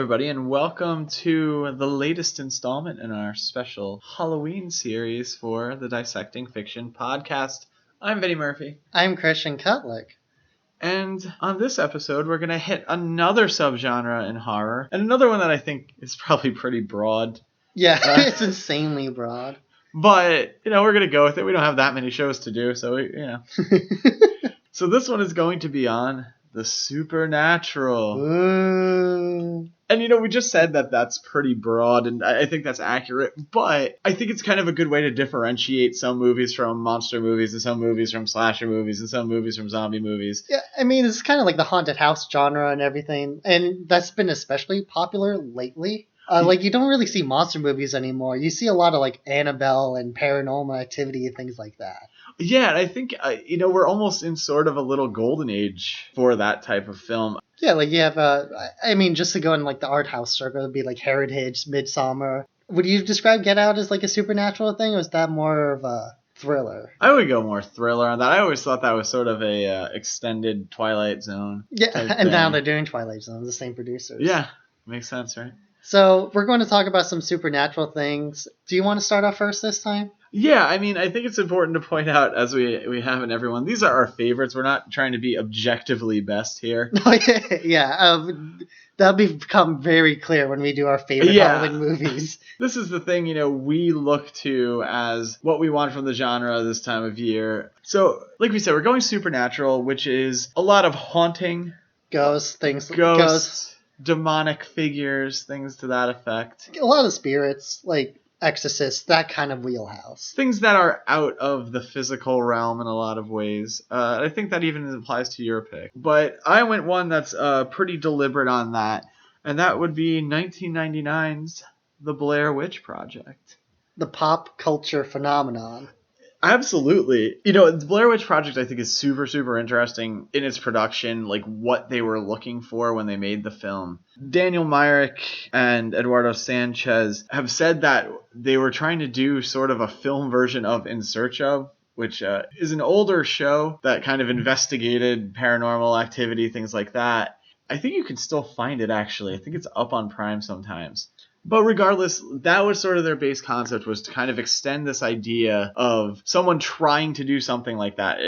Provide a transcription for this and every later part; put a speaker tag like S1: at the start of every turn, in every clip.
S1: everybody, and welcome to the latest installment in our special Halloween series for the Dissecting Fiction podcast. I'm Vinny Murphy.
S2: I'm Christian Cutlick.
S1: And on this episode, we're going to hit another subgenre in horror, and another one that I think is probably pretty broad.
S2: Yeah, it's insanely broad.
S1: But, we're going to go with it. We don't have that many shows to do, so, So this one is going to be on the supernatural.
S2: Ooh.
S1: And, we just said that that's pretty broad, and I think that's accurate, but I think it's kind of a good way to differentiate some movies from monster movies, and some movies from slasher movies, and some movies from zombie movies.
S2: Yeah, I mean, it's kind of like the haunted house genre and everything, and that's been especially popular lately. You don't really see monster movies anymore. You see a lot of, Annabelle and Paranormal Activity and things like that.
S1: Yeah, and I think, we're almost in sort of a little golden age for that type of film.
S2: Yeah, you have, just to go in, the art house circle, it would be, Heritage, Midsommar. Would you describe Get Out as, a supernatural thing, or is that more of a thriller?
S1: I would go more thriller on that. I always thought that was sort of a extended Twilight Zone.
S2: Yeah, and now they're doing Twilight Zone, the same producers.
S1: Yeah, makes sense, right?
S2: So we're going to talk about some supernatural things. Do you want to start off first this time?
S1: Yeah, I think it's important to point out, as we have in everyone, these are our favorites. We're not trying to be objectively best here.
S2: That'll become very clear when we do our favorite Halloween movies.
S1: This is the thing, we look to as what we want from the genre this time of year. So, like we said, we're going supernatural, which is a lot of haunting.
S2: Ghosts,
S1: demonic figures, things to that effect.
S2: A lot of spirits, exorcists, that kind of wheelhouse.
S1: Things that are out of the physical realm in a lot of ways. I think that even applies to your pick. But I went one that's pretty deliberate on that, and that would be 1999's The Blair Witch Project.
S2: The pop culture phenomenon.
S1: Absolutely. The Blair Witch Project, I think, is super, super interesting in its production, what they were looking for when they made the film. Daniel Myrick and Eduardo Sanchez have said that they were trying to do sort of a film version of In Search Of, which is an older show that kind of investigated paranormal activity, things like that. I think you can still find it, actually. I think it's up on Prime sometimes. But regardless, that was sort of their base concept, was to kind of extend this idea of someone trying to do something like that,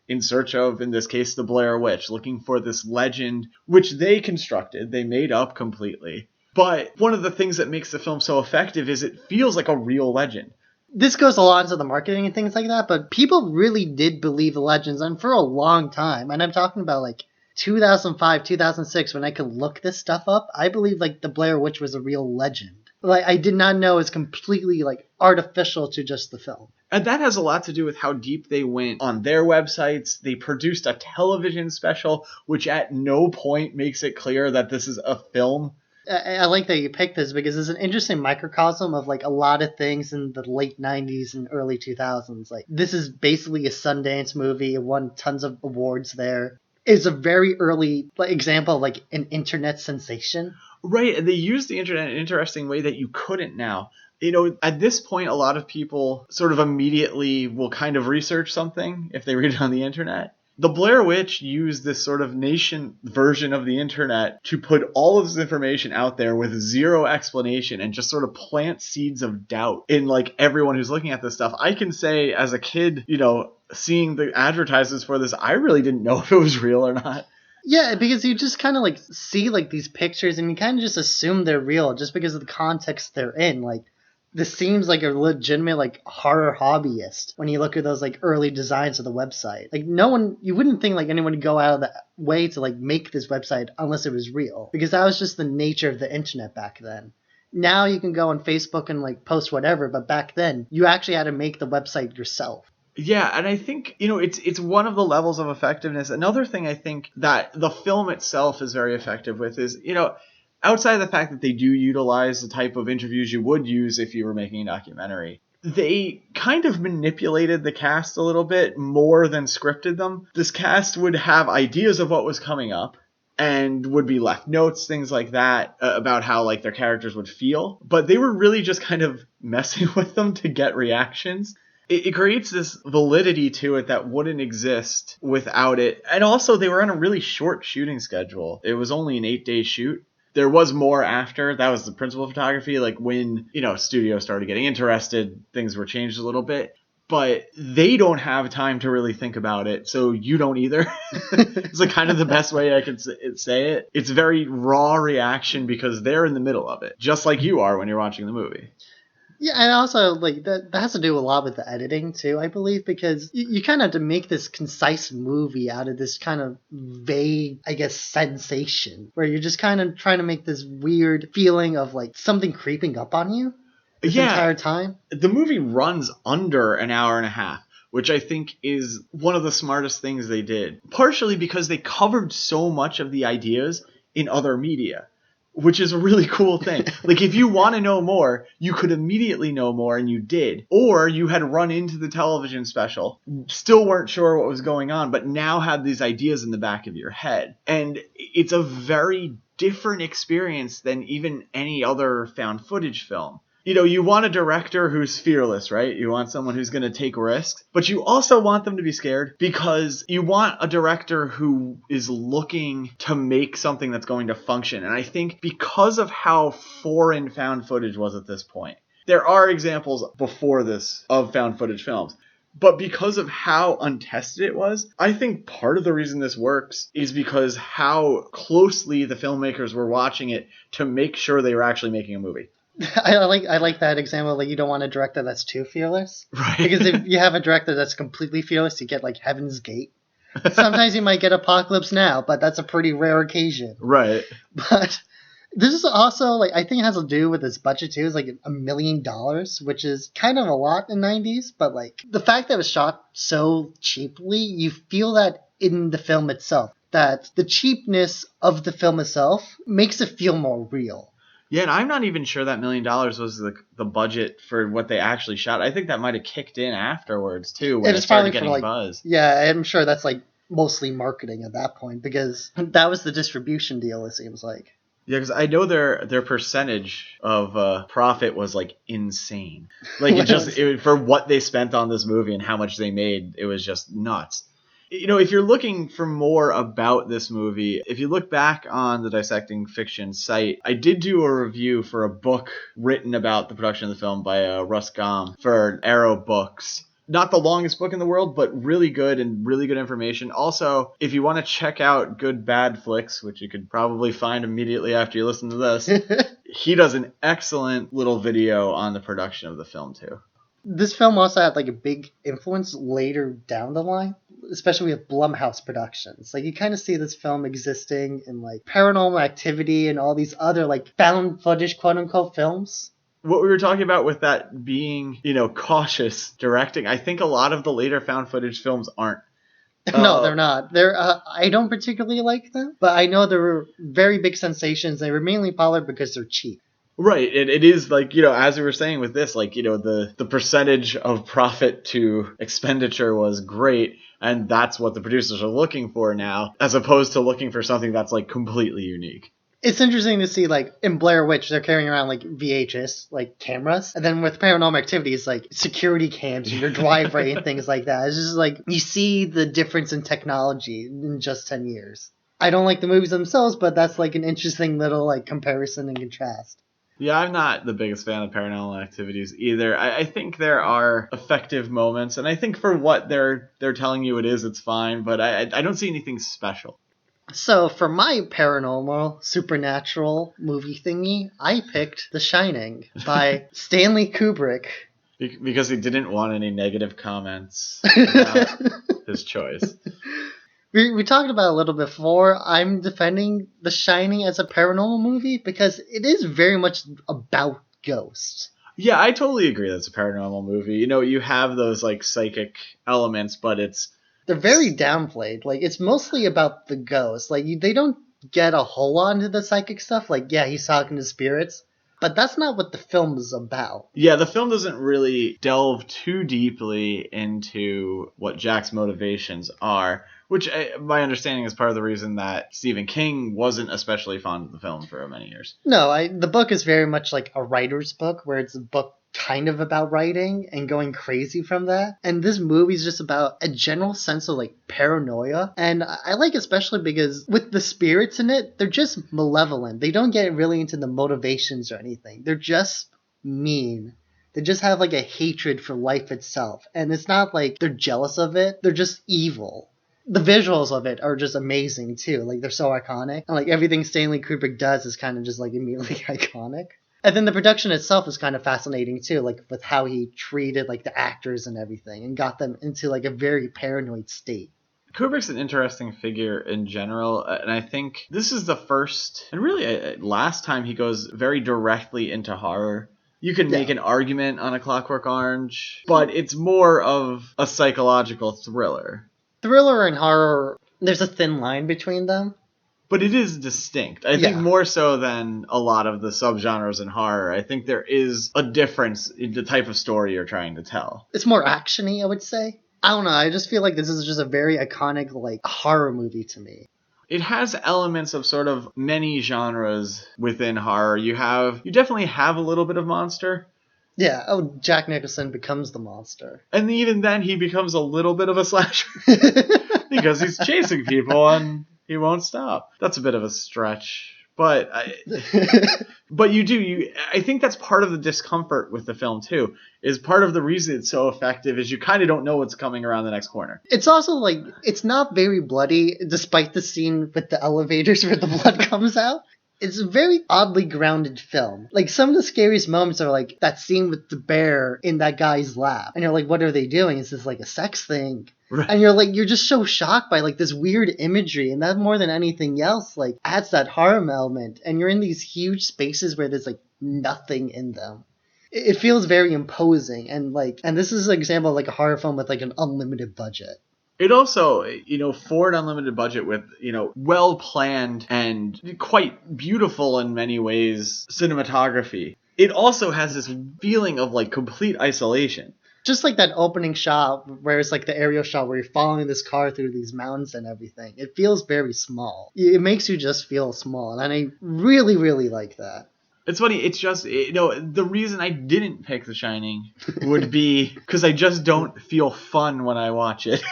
S1: in search of, in this case, the Blair Witch, looking for this legend, which they constructed, they made up completely. But one of the things that makes the film so effective is it feels like a real legend.
S2: This goes a lot into the marketing and things like that, but people really did believe the legends, and for a long time, and I'm talking about 2005, 2006, when I could look this stuff up, I believe the Blair Witch was a real legend. I did not know it was completely artificial to just the film.
S1: And that has a lot to do with how deep they went on their websites. They produced a television special, which at no point makes it clear that this is a film.
S2: I like that you picked this because it's an interesting microcosm of a lot of things in the late 90s and early 2000s. This is basically a Sundance movie. It won tons of awards there. Is a very early example of an internet sensation.
S1: Right, and they use the internet in an interesting way that you couldn't now. At this point, a lot of people sort of immediately will kind of research something if they read it on the internet. The Blair Witch used this sort of nation version of the internet to put all of this information out there with zero explanation and just sort of plant seeds of doubt in everyone who's looking at this stuff. I can say as a kid, seeing the advertisements for this, I really didn't know if it was real or not.
S2: Yeah, because you just kind of see these pictures and you kind of just assume they're real just because of the context they're in. This seems like a legitimate horror hobbyist when you look at those early designs of the website. You wouldn't think anyone would go out of the way to make this website unless it was real, because that was just the nature of the internet back then. Now you can go on Facebook and post whatever, but back then you actually had to make the website yourself.
S1: Yeah, and I think, it's one of the levels of effectiveness. Another thing I think that the film itself is very effective with is, outside of the fact that they do utilize the type of interviews you would use if you were making a documentary, they kind of manipulated the cast a little bit more than scripted them. This cast would have ideas of what was coming up and would be left notes, things like that, about how their characters would feel. But they were really just kind of messing with them to get reactions. It creates this validity to it that wouldn't exist without it. And also, they were on a really short shooting schedule. It was only an 8-day shoot. There was more after. That was the principal photography. Like when, studios started getting interested, things were changed a little bit. But they don't have time to really think about it, so you don't either. It's like kind of the best way I could say it. It's very raw reaction because they're in the middle of it, just like you are when you're watching the movie.
S2: Yeah, and also, like, that has to do a lot with the editing, too, I believe, because you kind of have to make this concise movie out of this kind of vague, I guess, sensation, where you're just kind of trying to make this weird feeling of, like, something creeping up on you this entire time.
S1: The movie runs under an hour and a half, which I think is one of the smartest things they did, partially because they covered so much of the ideas in other media, which is a really cool thing. Like, if you want to know more, you could immediately know more, and you did. Or you had run into the television special, still weren't sure what was going on, but now had these ideas in the back of your head. And it's a very different experience than even any other found footage film. You want a director who's fearless, right? You want someone who's going to take risks, but you also want them to be scared because you want a director who is looking to make something that's going to function. And I think because of how foreign found footage was at this point, there are examples before this of found footage films. But because of how untested it was, I think part of the reason this works is because how closely the filmmakers were watching it to make sure they were actually making a movie.
S2: I like that example. Like, you don't want a director that's too fearless,
S1: right?
S2: Because if you have a director that's completely fearless, you get like Heaven's Gate. Sometimes you might get Apocalypse Now, but that's a pretty rare occasion,
S1: right?
S2: But this is also, like, I think it has to do with its budget too. It's like $1 million, which is kind of a lot in the 90s. But like the fact that it was shot so cheaply, you feel that in the film itself, that the cheapness of the film itself makes it feel more real.
S1: Yeah, and I'm not even sure that $1 million was the budget for what they actually shot. I think that might have kicked in afterwards too, when it started getting buzz.
S2: Yeah, I'm sure that's like mostly marketing at that point, because that was the distribution deal, it seems like.
S1: Yeah, because I know their percentage of profit was like insane. Like for what they spent on this movie and how much they made, it was just nuts. If you're looking for more about this movie, if you look back on the Dissecting Fiction site, I did do a review for a book written about the production of the film by Russ Gomm for Arrow Books. Not the longest book in the world, but really good and really good information. Also, if you want to check out Good Bad Flicks, which you could probably find immediately after you listen to this, he does an excellent little video on the production of the film too.
S2: This film also had like a big influence later down the line, especially with Blumhouse Productions. Like, you kind of see this film existing in like Paranormal Activity and all these other like found footage quote unquote films.
S1: What we were talking about with that being, cautious directing, I think a lot of the later found footage films aren't.
S2: No, they're not. I don't particularly like them, but I know they were very big sensations. They were mainly popular because they're cheap.
S1: Right. It is like, as we were saying with this, like, the percentage of profit to expenditure was great. And that's what the producers are looking for now, as opposed to looking for something that's like completely unique.
S2: It's interesting to see, like, in Blair Witch, they're carrying around, like, VHS, like, cameras. And then with Paranormal Activity, it's, like, security cams in your driveway and things like that. It's just, like, you see the difference in technology in just 10 years. I don't like the movies themselves, but that's, like, an interesting little, like, comparison and contrast.
S1: Yeah, I'm not the biggest fan of Paranormal Activities either. I think there are effective moments, and I think for what they're telling you it's fine, but I don't see anything special.
S2: So, for my paranormal, supernatural movie thingy, I picked The Shining by Stanley Kubrick.
S1: Because he didn't want any negative comments about his choice.
S2: We talked about it a little before. I'm defending The Shining as a paranormal movie because it is very much about ghosts.
S1: Yeah, I totally agree that's a paranormal movie. You have those, like, psychic elements, but
S2: they're very downplayed. Like, it's mostly about the ghosts. Like, they don't get a whole lot into the psychic stuff. Like, yeah, he's talking to spirits. But that's not what the film is about.
S1: Yeah, the film doesn't really delve too deeply into what Jack's motivations are. Which my understanding is part of the reason that Stephen King wasn't especially fond of the film for many years.
S2: No, the book is very much like a writer's book, where it's a book kind of about writing and going crazy from that. And this movie is just about a general sense of like paranoia. And I like especially because with the spirits in it, they're just malevolent. They don't get really into the motivations or anything. They're just mean. They just have like a hatred for life itself. And it's not like they're jealous of it. They're just evil. The visuals of it are just amazing too. Like they're so iconic. And like everything Stanley Kubrick does is kind of just like immediately iconic. And then the production itself is kind of fascinating too, like with how he treated like the actors and everything and got them into like a very paranoid state.
S1: Kubrick's an interesting figure in general, and I think this is the first and really last time he goes very directly into horror. You can make an argument on A Clockwork Orange, but it's more of a psychological thriller.
S2: Thriller and horror, there's a thin line between them.
S1: But it is distinct. I think more so than a lot of the subgenres in horror. I think there is a difference in the type of story you're trying to tell.
S2: It's more action-y, I would say. I don't know. I just feel like this is just a very iconic like horror movie to me.
S1: It has elements of sort of many genres within horror. You definitely have a little bit of monster.
S2: Yeah. Oh, Jack Nicholson becomes the monster.
S1: And even then he becomes a little bit of a slasher. Because he's chasing people and he won't stop. That's a bit of a stretch. But I think that's part of the discomfort with the film too. Is part of the reason it's so effective is you kind of don't know what's coming around the next corner.
S2: It's also like it's not very bloody, despite the scene with the elevators where the blood comes out. It's a very oddly grounded film. Like some of the scariest moments are like that scene with the bear in that guy's lap, and you're like, what are they doing? Is this like a sex thing? Right. And you're just so shocked by like this weird imagery, and that more than anything else like adds that horror element. And you're in these huge spaces where there's like nothing in them. It feels very imposing, and this is an example of like a horror film with like an unlimited budget.
S1: It also, for an unlimited budget with, well-planned and quite beautiful in many ways cinematography, it also has this feeling of like complete isolation.
S2: Just like that opening shot where it's like the aerial shot where you're following this car through these mountains and everything. It feels very small. It makes you just feel small. And I really, really like that.
S1: It's funny. It's just, the reason I didn't pick The Shining would be because I just don't feel fun when I watch it.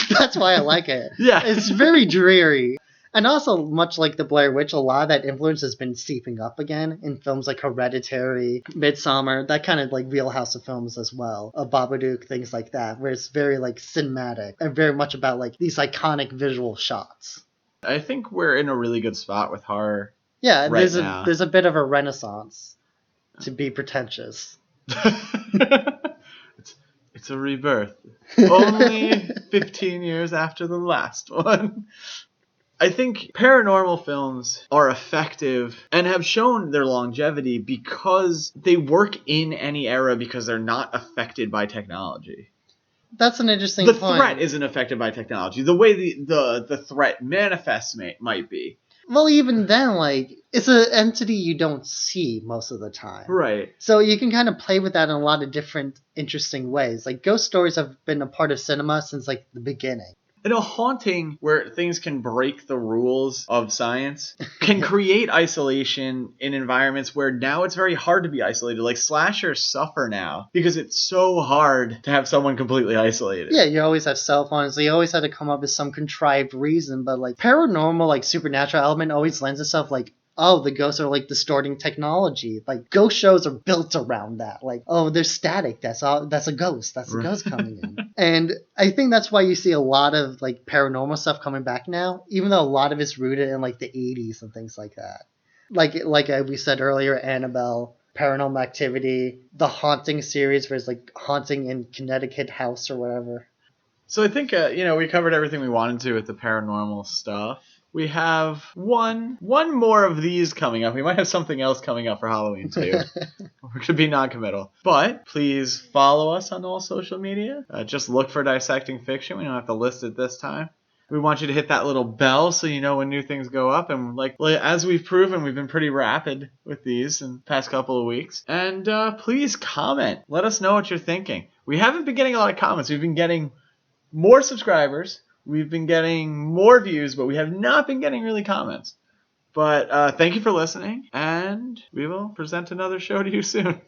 S2: That's why I like it.
S1: Yeah.
S2: It's very dreary. And also, much like the Blair Witch, a lot of that influence has been seeping up again in films like Hereditary, Midsommar, that kind of like wheelhouse of films as well. Babadook, things like that, where it's very like cinematic and very much about like these iconic visual shots.
S1: I think we're in a really good spot with horror.
S2: Yeah,
S1: right
S2: now. There's a bit of a renaissance, to be pretentious.
S1: It's a rebirth. Only 15 years after the last one. I think paranormal films are effective and have shown their longevity because they work in any era because they're not affected by technology.
S2: That's an interesting point.
S1: The threat isn't affected by technology. The way the threat manifests might be.
S2: Well, even then, like, it's an entity you don't see most of the time.
S1: Right.
S2: So you can kind of play with that in a lot of different interesting ways. Like, ghost stories have been a part of cinema since, like, the beginning.
S1: And a haunting where things can break the rules of science can create isolation in environments where now it's very hard to be isolated. Like slashers suffer now because it's so hard to have someone completely isolated.
S2: Yeah, you always have cell phones. So you always had to come up with some contrived reason. But like paranormal, like supernatural element always lends itself like, oh, the ghosts are like distorting technology. Like ghost shows are built around that. Like, oh, there's static. That's a ghost. That's a ghost coming in. And I think that's why you see a lot of like paranormal stuff coming back now, even though a lot of it's rooted in like the 80s and things like that. Like we said earlier, Annabelle, Paranormal Activity, the Haunting series, where it's like Haunting in Connecticut House or whatever.
S1: So I think we covered everything we wanted to with the paranormal stuff. We have one more of these coming up. We might have something else coming up for Halloween too. We're going to be non-committal. But please follow us on all social media. Just look for Dissecting Fiction. We don't have to list it this time. We want you to hit that little bell so you know when new things go up. And like as we've proven, we've been pretty rapid with these in the past couple of weeks. And please comment. Let us know what you're thinking. We haven't been getting a lot of comments. We've been getting more subscribers. We've been getting more views, but we have not been getting really comments. But thank you for listening, and we will present another show to you soon.